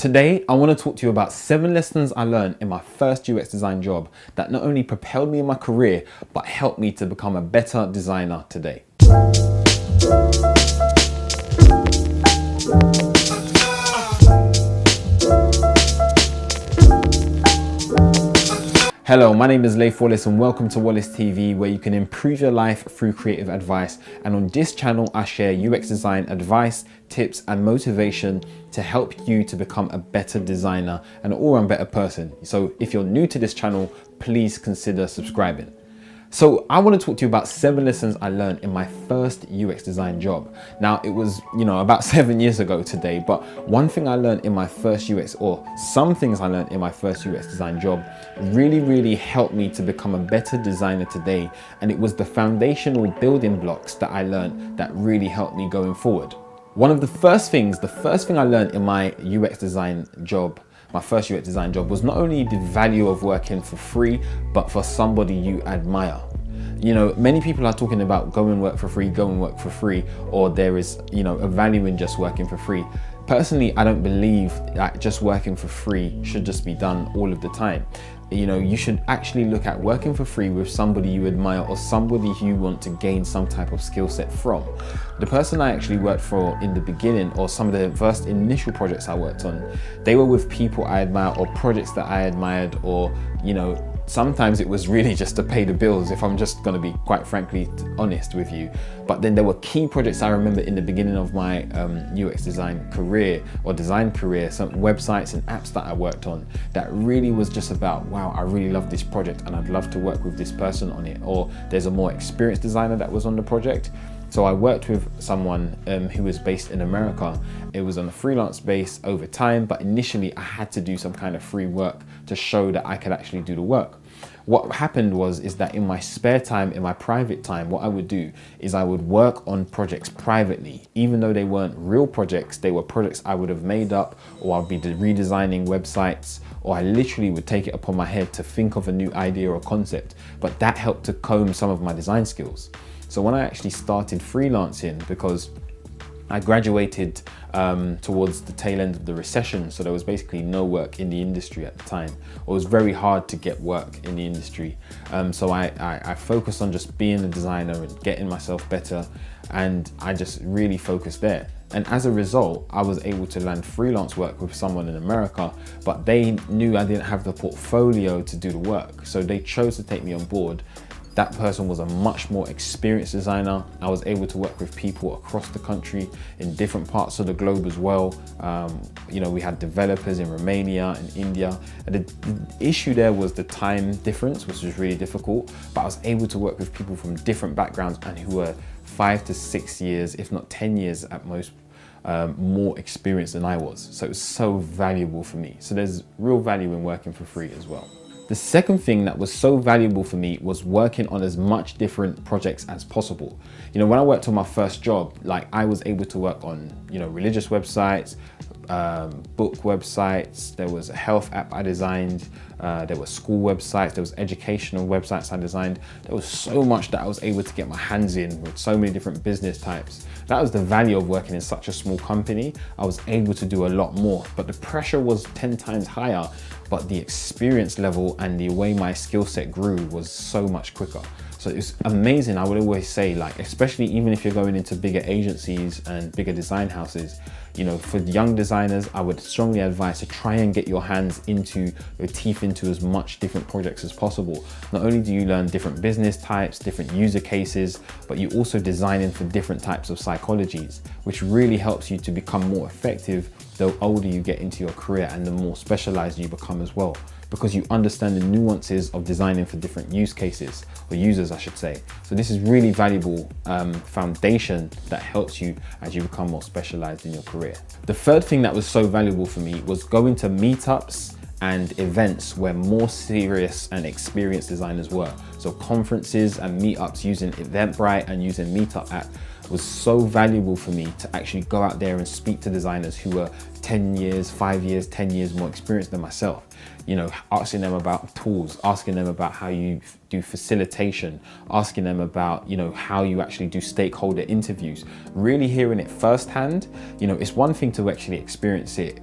Today, I want to talk to you about 7 lessons I learned in my first UX design job that not only propelled me in my career, but helped me to become a better designer today. Hello, my name is Laith Wallace and welcome to Wallace TV, where you can improve your life through creative advice. And on this channel, I share UX design advice, tips and motivation to help you to become a better designer and an all-round better person. So if you're new to this channel, please consider subscribing. So I want to talk to you about 7 lessons I learned in my first UX design job. Now it was, about 7 years ago today, but one thing I learned in my first UX, or some things I learned in my first UX design job really helped me to become a better designer today. And it was the foundational building blocks that I learned that really helped me going forward. One of the first thing I learned in my UX design job, my first UX design job, was not only the value of working for free, but for somebody you admire. Many people are talking about go and work for free, or there is, a value in just working for free. Personally, I don't believe that just working for free should just be done all of the time. You should actually look at working for free with somebody you admire or somebody you want to gain some type of skill set from. The person I actually worked for in the beginning, or some of the first initial projects I worked on, they were with people I admire or projects that I admired, or, sometimes it was really just to pay the bills, if I'm just going to be quite frankly honest with you. But then there were key projects I remember in the beginning of my UX design career, or design career, some websites and apps that I worked on that really was just about, wow, I really love this project and I'd love to work with this person on it. Or there's a more experienced designer that was on the project. So I worked with someone who was based in America. It was on a freelance base over time, but initially I had to do some kind of free work to show that I could actually do the work. What happened is that in my spare time, in my private time, what I would do is I would work on projects privately. Even though they weren't real projects, they were projects I would have made up, or I'd be redesigning websites, or I literally would take it upon my head to think of a new idea or concept. But that helped to comb some of my design skills. So when I actually started freelancing, because I graduated towards the tail end of the recession, so there was basically no work in the industry at the time. It was very hard to get work in the industry. So I focused on just being a designer and getting myself better, and I just really focused there. And as a result, I was able to land freelance work with someone in America, but they knew I didn't have the portfolio to do the work, so they chose to take me on board. That person was a much more experienced designer. I was able to work with people across the country in different parts of the globe as well. We had developers in Romania and India. And the issue there was the time difference, which was really difficult, but I was able to work with people from different backgrounds and who were 5 to 6 years, if not 10 years at most, more experienced than I was. So it was so valuable for me. So there's real value in working for free as well. The second thing that was so valuable for me was working on as much different projects as possible. When I worked on my first job, I was able to work on, religious websites, book websites. There was a health app I designed. There were school websites. There was educational websites I designed. There was so much that I was able to get my hands in with so many different business types. That was the value of working in such a small company. I was able to do a lot more, but the pressure was 10 times higher. But the experience level and the way my skill set grew was so much quicker. So it's amazing. I would always say, especially even if you're going into bigger agencies and bigger design houses, for young designers, I would strongly advise to try and get your teeth into as much different projects as possible. Not only do you learn different business types, different user cases, but you also design for different types of psychologies, which really helps you to become more effective the older you get into your career and the more specialized you become as well, because you understand the nuances of designing for different use cases, or users I should say. So this is really valuable foundation that helps you as you become more specialized in your career. The third thing that was so valuable for me was going to meetups and events where more serious and experienced designers were. So conferences and meetups using Eventbrite and using Meetup app was so valuable for me to actually go out there and speak to designers who were 10 years, 5 years, 10 years more experienced than myself. Asking them about tools, asking them about how you do facilitation, asking them about, how you actually do stakeholder interviews, really hearing it firsthand. It's one thing to actually experience it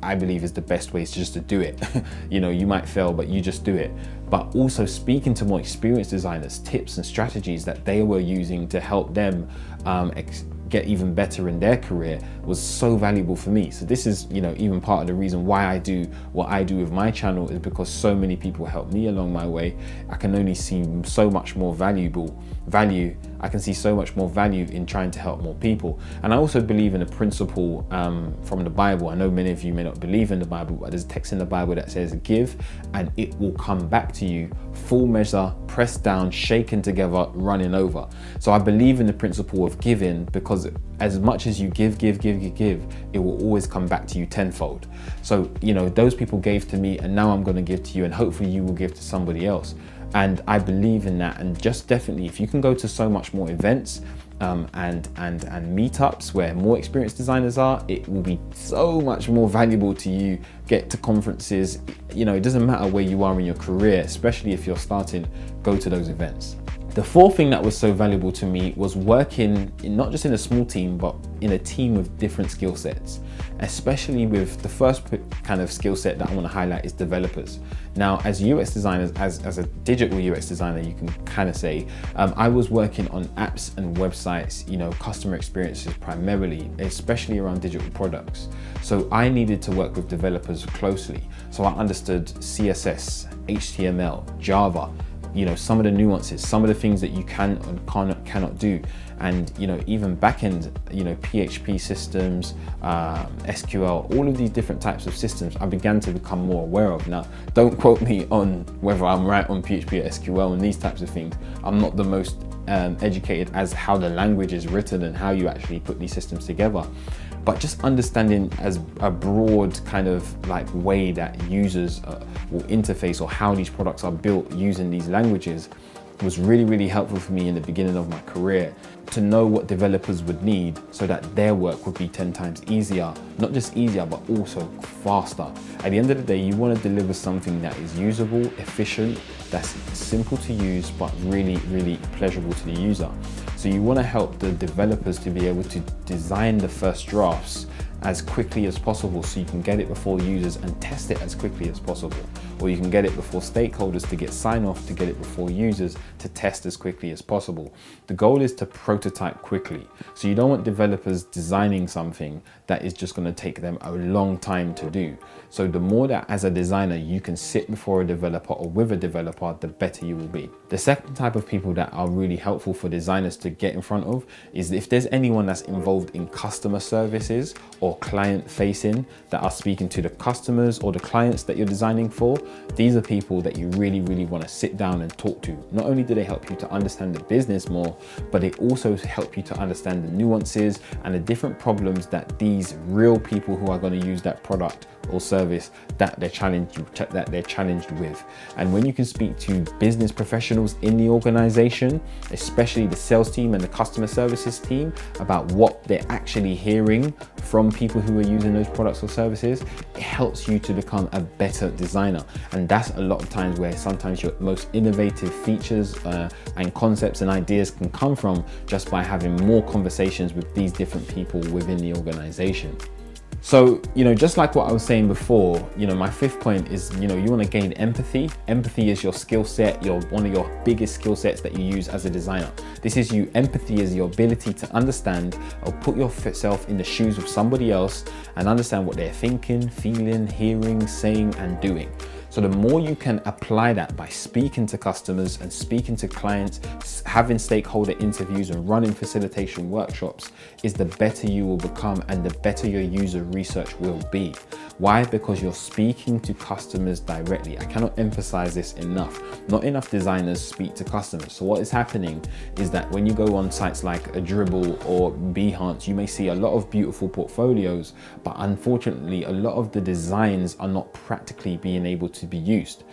I believe is the best way, is just to do it. You know, you might fail, but you just do it. But also speaking to more experienced designers, tips and strategies that they were using to help them get even better in their career was so valuable for me. So this is, you know, even part of the reason why I do what I do with my channel, is because so many people helped me along my way. I can only see so much more value. I can see so much more value in trying to help more people. And I also believe in a principle from the Bible. I know many of you may not believe in the Bible, but there's a text in the Bible that says, give and it will come back to you, full measure, pressed down, shaken together, running over. So I believe in the principle of giving, because as much as you give, it will always come back to you tenfold. So, you know, those people gave to me, and now I'm going to give to you, and hopefully you will give to somebody else. And I believe in that. And just definitely, if you can go to so much more events and meetups where more experienced designers are, it will be so much more valuable to you. Get to conferences, you know, it doesn't matter where you are in your career, especially if you're starting, go to those events. The fourth thing that was so valuable to me was working not just in a small team, but in a team with different skill sets, especially with the first kind of skill set that I want to highlight is developers. Now, as UX designers, as a digital UX designer, you can kind of say, I was working on apps and websites, you know, customer experiences primarily, especially around digital products. So I needed to work with developers closely. So I understood CSS, HTML, Java, you know, some of the nuances, some of the things that you can and cannot do. And, you know, even backend, you know, PHP systems, SQL, all of these different types of systems I began to become more aware of. Now, don't quote me on whether I'm right on PHP or SQL and these types of things. I'm not the most educated as how the language is written and how you actually put these systems together. But just understanding as a broad kind of like way that users will interface, or how these products are built using these languages, was really, really helpful for me in the beginning of my career, to know what developers would need so that their work would be 10 times easier. Not just easier, but also faster. At the end of the day, you want to deliver something that is usable, efficient, that's simple to use, but really, really pleasurable to the user. So you want to help the developers to be able to design the first drafts as quickly as possible, so you can get it before users and test it as quickly as possible, or you can get it before stakeholders to get sign off, to get it before users to test as quickly as possible. The goal is to prototype quickly. So you don't want developers designing something that is just going to take them a long time to do. So the more that as a designer you can sit before a developer or with a developer, the better you will be. The second type of people that are really helpful for designers to get in front of is if there's anyone that's involved in customer services or client facing, that are speaking to the customers or the clients that you're designing for. These are people that you really, really want to sit down and talk to. Not only do they help you to understand the business more, but they also help you to understand the nuances and the different problems that these real people who are going to use that product or service that they're challenged with. And when you can speak to business professionals in the organization, especially the sales team and the customer services team, about what they're actually hearing from people who are using those products or services, it helps you to become a better designer. And that's a lot of times where sometimes your most innovative features and concepts and ideas can come from, just by having more conversations with these different people within the organization. So, you know, just like what I was saying before, you know, my fifth point is, you know, you want to gain empathy. Empathy is your skill set, one of your biggest skill sets that you use as a designer. Empathy is your ability to understand or put yourself in the shoes of somebody else and understand what they're thinking, feeling, hearing, saying, and doing. So the more you can apply that by speaking to customers and speaking to clients, having stakeholder interviews and running facilitation workshops, is the better you will become and the better your user research will be. Why? Because you're speaking to customers directly. I cannot emphasize this enough. Not enough designers speak to customers. So what is happening is that when you go on sites like a Dribbble or Behance, you may see a lot of beautiful portfolios, but unfortunately, a lot of the designs are not practically being able to be used.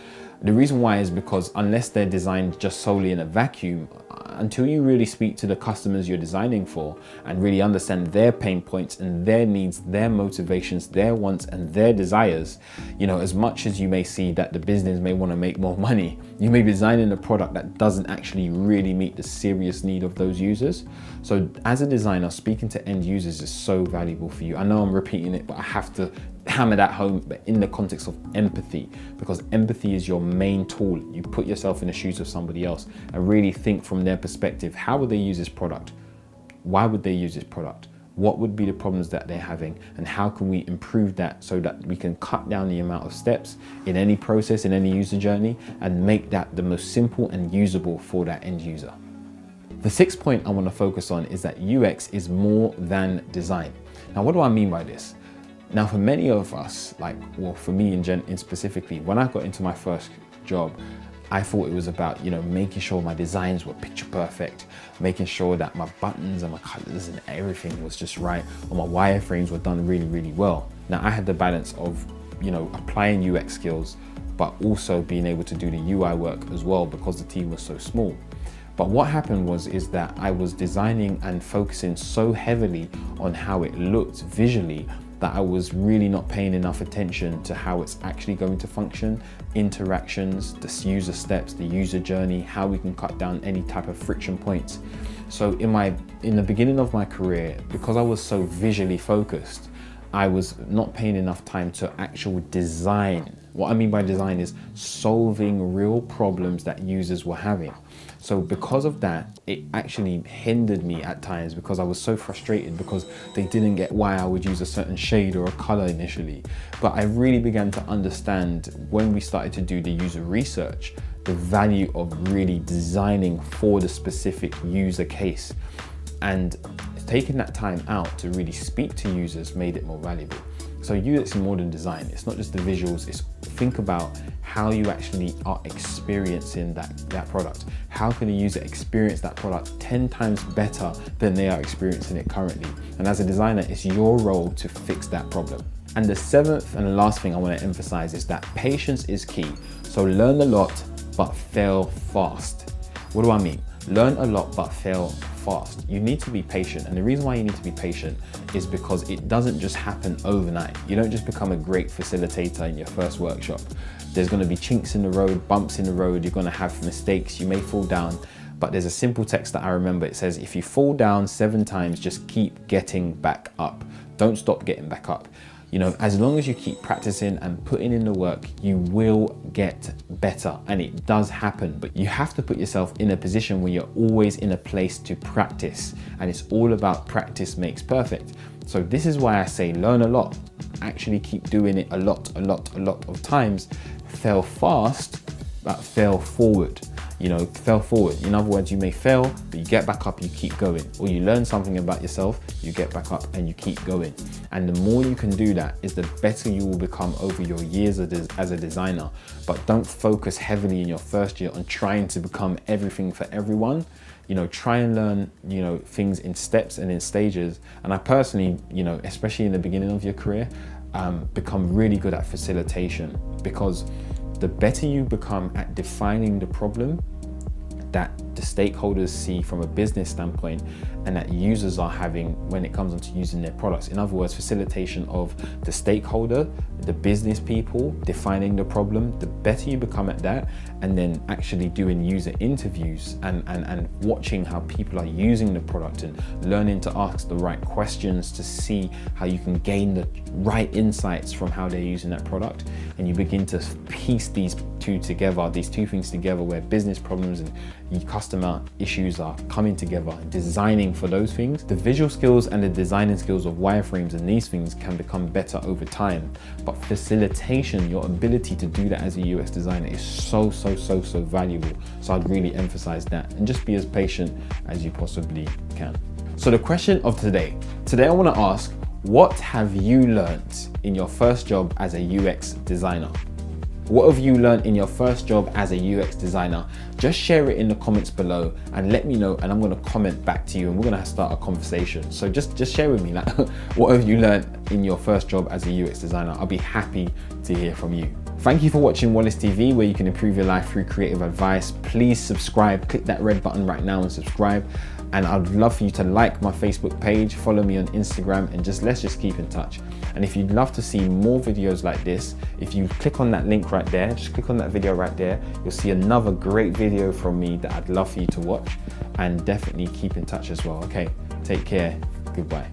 The reason why is because unless they're designed just solely in a vacuum, until you really speak to the customers you're designing for and really understand their pain points and their needs, their motivations, their wants and their desires, you know, as much as you may see that the business may want to make more money, you may be designing a product that doesn't actually really meet the serious need of those users. So as a designer, speaking to end users is so valuable for you. I know I'm repeating it, but I have to hammer that home, but in the context of empathy, because empathy is your main tool. You put yourself in the shoes of somebody else and really think from their perspective, how would they use this product? Why would they use this product? What would be the problems that they're having, and how can we improve that so that we can cut down the amount of steps in any process, in any user journey, and make that the most simple and usable for that end user. The sixth point I want to focus on is that UX is more than design. Now, what do I mean by this? Now, for many of us, for me in specifically, when I got into my first job, I thought it was about, making sure my designs were picture perfect, making sure that my buttons and my colors and everything was just right, or my wireframes were done really, really well. Now, I had the balance of, applying UX skills, but also being able to do the UI work as well because the team was so small. But what happened is that I was designing and focusing so heavily on how it looked visually that I was really not paying enough attention to how it's actually going to function, interactions, the user steps, the user journey, how we can cut down any type of friction points. So in the beginning of my career, because I was so visually focused, I was not paying enough time to actual design. What I mean by design is solving real problems that users were having. So because of that, it actually hindered me at times because I was so frustrated because they didn't get why I would use a certain shade or a color initially. But I really began to understand when we started to do the user research, the value of really designing for the specific user case. And taking that time out to really speak to users made it more valuable. So UX is more than design. It's not just the visuals, it's think about how you actually are experiencing that product. How can the user experience that product 10 times better than they are experiencing it currently? And as a designer, it's your role to fix that problem. And the seventh and last thing I want to emphasize is that patience is key. So learn a lot, but fail fast. What do I mean? Learn a lot, but fail fast. You need to be patient. And the reason why you need to be patient is because it doesn't just happen overnight. You don't just become a great facilitator in your first workshop. There's going to be chinks in the road, bumps in the road. You're going to have mistakes. You may fall down. But there's a simple text that I remember. It says, if you fall down 7 times, just keep getting back up. Don't stop getting back up. As long as you keep practicing and putting in the work, you will get better, and it does happen. But you have to put yourself in a position where you're always in a place to practice, and it's all about practice makes perfect. So this is why I say learn a lot, actually keep doing it a lot of times, fail fast, but fail forward. Fail forward. In other words, you may fail, but you get back up, you keep going. Or you learn something about yourself, you get back up and you keep going. And the more you can do that is the better you will become over your years as a designer. But don't focus heavily in your first year on trying to become everything for everyone. Try and learn, things in steps and in stages. And I personally, especially in the beginning of your career, become really good at facilitation, because the better you become at defining the problem that the stakeholders see from a business standpoint and that users are having when it comes onto using their products. In other words, facilitation of the stakeholder, the business people, defining the problem, the better you become at that, and then actually doing user interviews and watching how people are using the product and learning to ask the right questions to see how you can gain the right insights from how they're using that product. And you begin to piece these two things together where business problems and customer issues are coming together and designing for those things. The visual skills and the designing skills of wireframes and these things can become better over time. But facilitation, your ability to do that as a UX designer is so valuable. So I'd really emphasize that and just be as patient as you possibly can. So the question of today I want to ask, what have you learned in your first job as a UX designer? What have you learned in your first job as a UX designer? Just share it in the comments below and let me know, and I'm going to comment back to you and we're going to start a conversation. So just share with me, what have you learned in your first job as a UX designer? I'll be happy to hear from you. Thank you for watching Wallace TV, where you can improve your life through creative advice. Please subscribe, click that red button right now and subscribe. And I'd love for you to like my Facebook page, follow me on Instagram, and let's just keep in touch. And if you'd love to see more videos like this, if you click on that link right there, just click on that video right there, you'll see another great video from me that I'd love for you to watch, and definitely keep in touch as well. Okay, take care, goodbye.